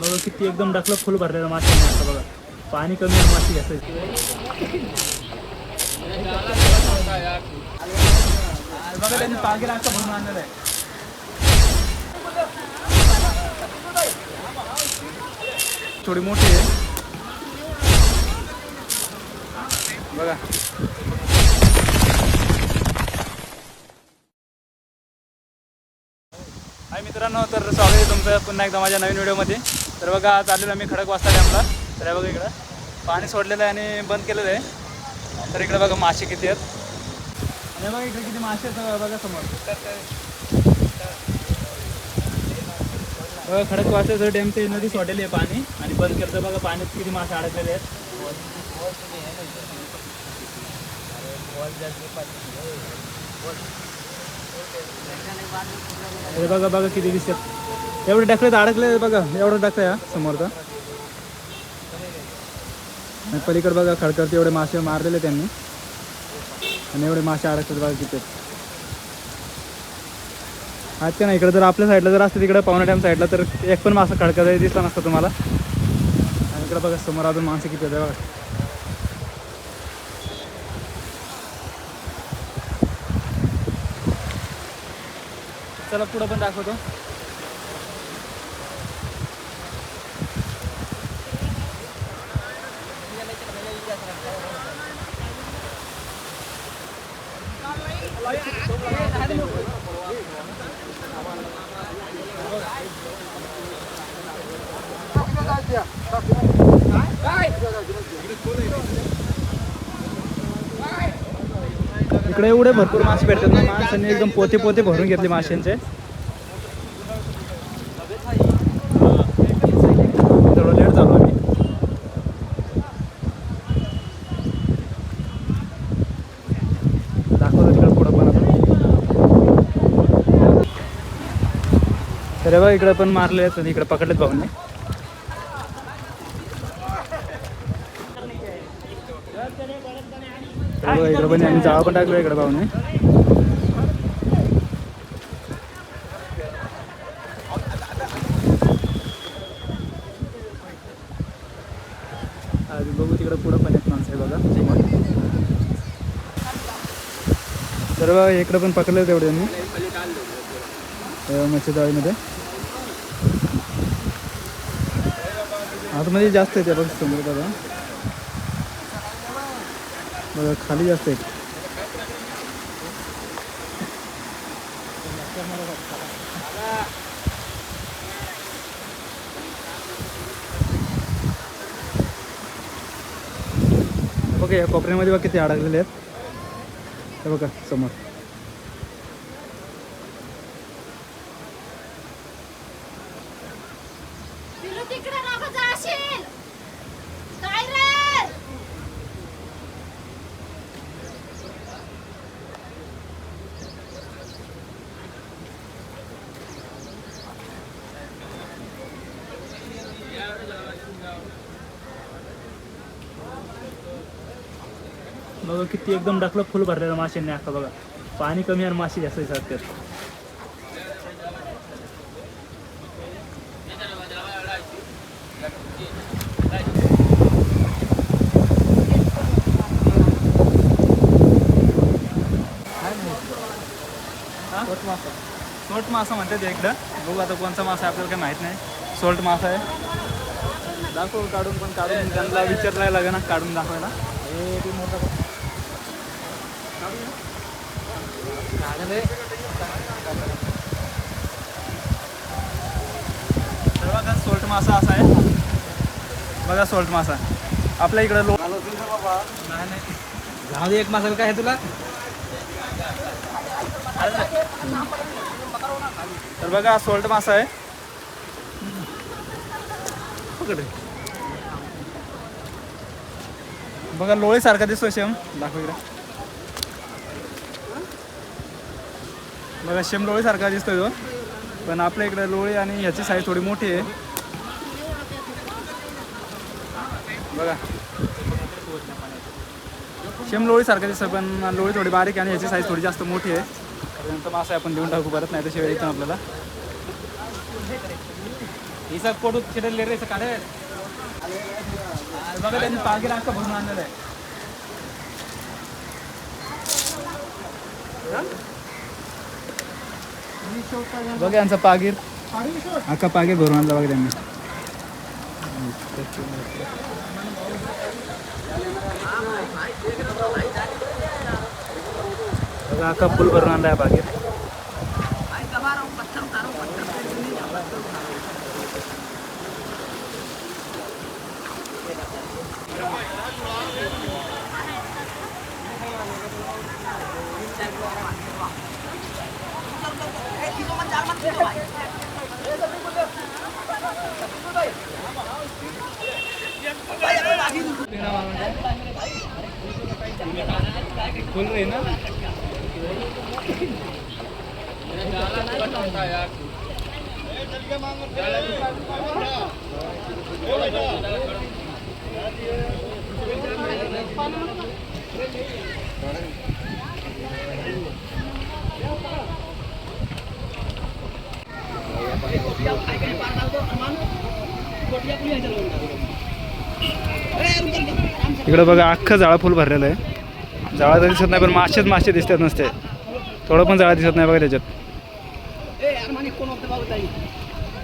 बघा किती एकदम डकलं फुल भरलेलं मासे आता बघा. पाणी कमी आहे मासे घ्यायचं. बघा त्यांनी पागेला असं भरून आणलेलं आहे. थोडी मोठी आहे बघा. हाय मित्रांनो, तर स्वागत आहे तुमचं पुन्हा एकदा माझ्या नवीन व्हिडिओमध्ये. तर बघा आज आलेलो मी खडकवासला डॅमला. तर बघा इकडं पाणी सोडलेलं आहे आणि बंद केलेलं आहे. तर इकडे बघा मासे किती आहेत आणि बघा इकडे किती मासे आहेत बघा समोर. बघा खडकवासला डॅमची नदी सोडलेली आहे पाणी आणि बंद केलं. तर बघा पाण्यात किती मासे अडकलेले आहेत. हे बघा बघा किती दिसतात. एवढे टाकले तर अडकले बघा. एवढं टाकलं या समोरचा आणि पलीकडे बघा खडकरती एवढे मासे मारलेले त्यांनी आणि एवढे मासे अडकतात बघा किती. अच्छा नाही इकडे जर आपल्या साईडला जर असते तिकडे पावना डॅम साईडला तर एक पण मासा खडकत दिसला नसता तुम्हाला. आणि इकडे बघा समोर अजून मासे किती आहेत बघा. चला पुढं पण दाखवतो. इकडे एवढे भरपूर मासे भेटतात ना. माणसांनी एकदम पोते पोते भरून घेतले माशांचे. थोडं लेट झालो आम्ही. दाखवतो तिकडे पुढं पण आता. तर बघा इकडे पण मारले आहेत. इकडे पकडलेत भाऊने. बघा इकडे पण आम्ही जाळं पण टाकलं इकडे भाऊने. बघू तिकडे पुढं पण एक माणसं आहे बघा. तर बघा इकडे पण पकडले तेवढे त्यांनी मच्छी जाळीमध्ये. आतमध्ये जास्त आहे त्या बघ समोर बघा. बघा खाली जास्त आहे. बघा या कोपऱ्यामध्ये बघा किती अडकलेले आहेत. हे बघा समोर. बघा किती एकदम डकलं फुल भरलेलं माशांनी आता बघा. पाणी कमी आणि मासे जास्त दिसतात. सोल्ट मासा म्हणतात इकडं. बघू आता कोणता मासा आपल्याला काही माहीत नाही. सोल्ट मासा आहे. दाखव काढून पण काढून त्यांना विचारायला लागेल ना काढून दाखवायला. हे मोठा बघा सोल्ट मासा असा आहे बघा. सोल्ट मासा आपल्या इकडं नाही एक मासा काय आहे तुला. तर बघा सोल्ट मासा आहे. बघा लोळी सारखा दिसतो शेम. दाखव इकडे बघा. शेम लोळी सारखा दिसतोय तो. पण आपल्या इकडे लोळी आणि ह्याची साईज थोडी मोठी आहे बघा. शेम लोळी सारखा दिसतं पण लोळी थोडी बारीक आहे आणि ह्याची साईज थोडी जास्त मोठी आहे. त्यानंतर मासा आपण देऊन टाकू परत नाही तर शिवाय येतं आपल्याला. हिचा कोडू चिडले रे काढे बघा त्यांनी पागीर अख्खा भरून आणलेलं आहे. बघा यांचा पागीर अख्खा पागीर भरून आणला बघा त्यांनी. बघा अख्खा फुल भरून आणला आहे पागीर. फुल रही ना इकडं बघा अख्खं जाळं फुल भरलेलं आहे. जाळा तर दिसत नाही पण मासे दिसतात नसते. थोडं पण जाळा दिसत नाही बघा त्याच्यात.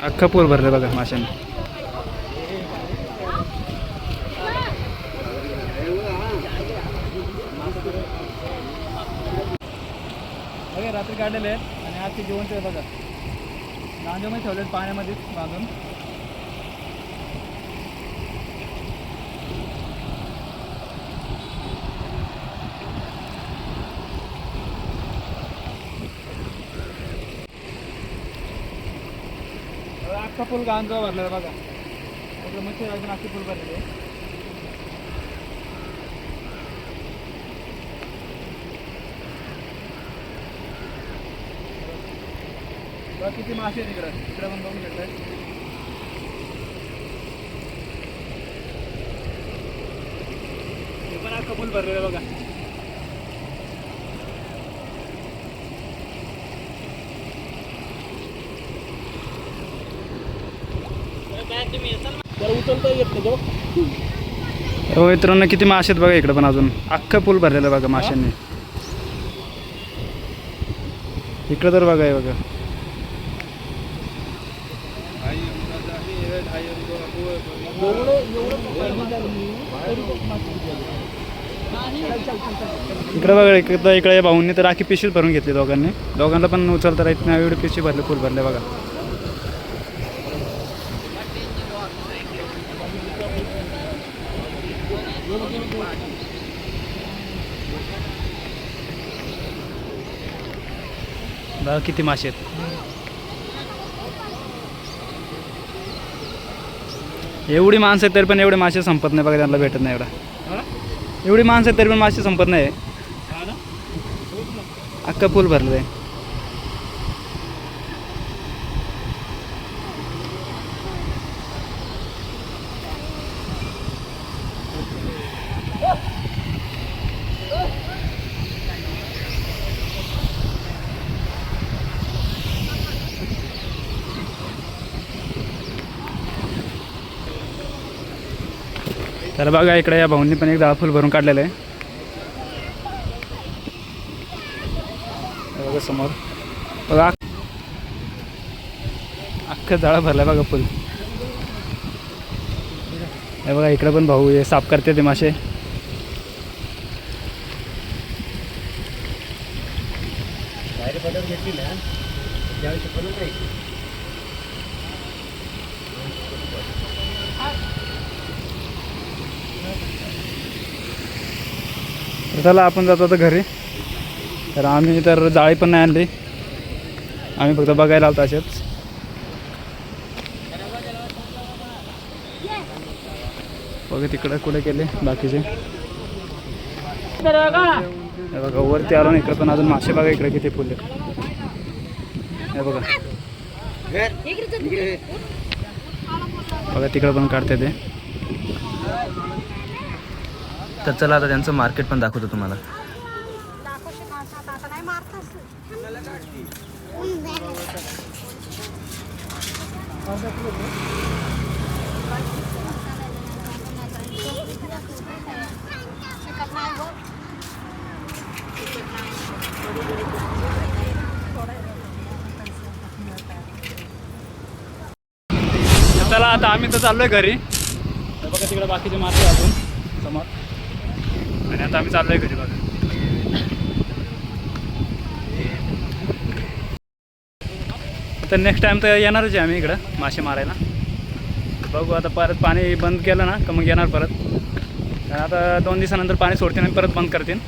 अख्खं फुल भरलं बघा माशांनी. बघा रात्री काढलेले आहेत आणि आज ते जेवण ते बघा गांजामध्ये ठेवलेत पाण्यामध्ये बांधून. अख्खा फुल गांजा भरलेला बघा. मच्छी अजून अख्खी फुल भरलेली आहे. किती मासे आहेत इकडं. इकडं पण बघू शकताय. हे पण अख्खा फुल भरलेलं बघा. हो मित्रांनो किती मासे आहेत बघा इकडे पण अजून अख्खं पूल भरलेलं बघा माशांनी. इकडं तर बघा बघा इकडं बघा. इकडे भाऊंनी तर राखी पिशवीत भरून घेतली दोघांना पण उचलता येत नाही एवढी पिशवी भरले फुल भरले बघा. बघा किती मासे आहेत. एवढी माणसं आहेत तरी पण एवढे मासे संपत नाही बघा. त्यांना भेटत नाही एवढा. एवढी माणसं आहेत तरी पण मासे संपत नाही. अख्खा पूल भरलं आहे. तर बघा इकडे या भाऊंनी पण एक जाळं फुल भरून काढलेलं आहे. बघा समोर बघा अख्खं जाळं भरलं बघा फुल. हे बघा इकडे पण भाऊ हे साफ करते ते मासे. चला आपण जातो आता घरी. तर आम्ही तर जाळी पण नाही आणली. आम्ही फक्त बघायला आलो असेच. बघा तिकडं कुठे केले बाकीचे. बघा वरती आलो ना इकडे पण अजून मासे बघा इकडे किती फुले. हे बघा बघा तिकडं पण काढते ते. तर चला आता त्यांचं मार्केट पण दाखवतो तुम्हाला. चला आता आम्ही तर चाललोय घरी. तर बघा तिकडे बाकीचे मासे अजून समोर, आणि आता आम्ही चाललोय घरी बघा. तर नेक्स्ट टाइम तर येणारच आहे आम्ही इकडं मासे मारायला. बघू आता परत पाणी बंद केलं ना का मग येणार परत. कारण आता 2 दिवसानंतर पाणी सोडते आणि परत बंद करतील.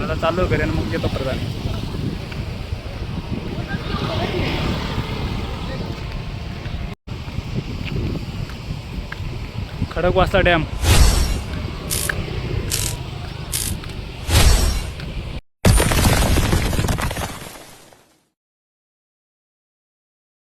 आता चाललो घरी आणि मग येतो परत आम्ही. खडकवासला डॅम.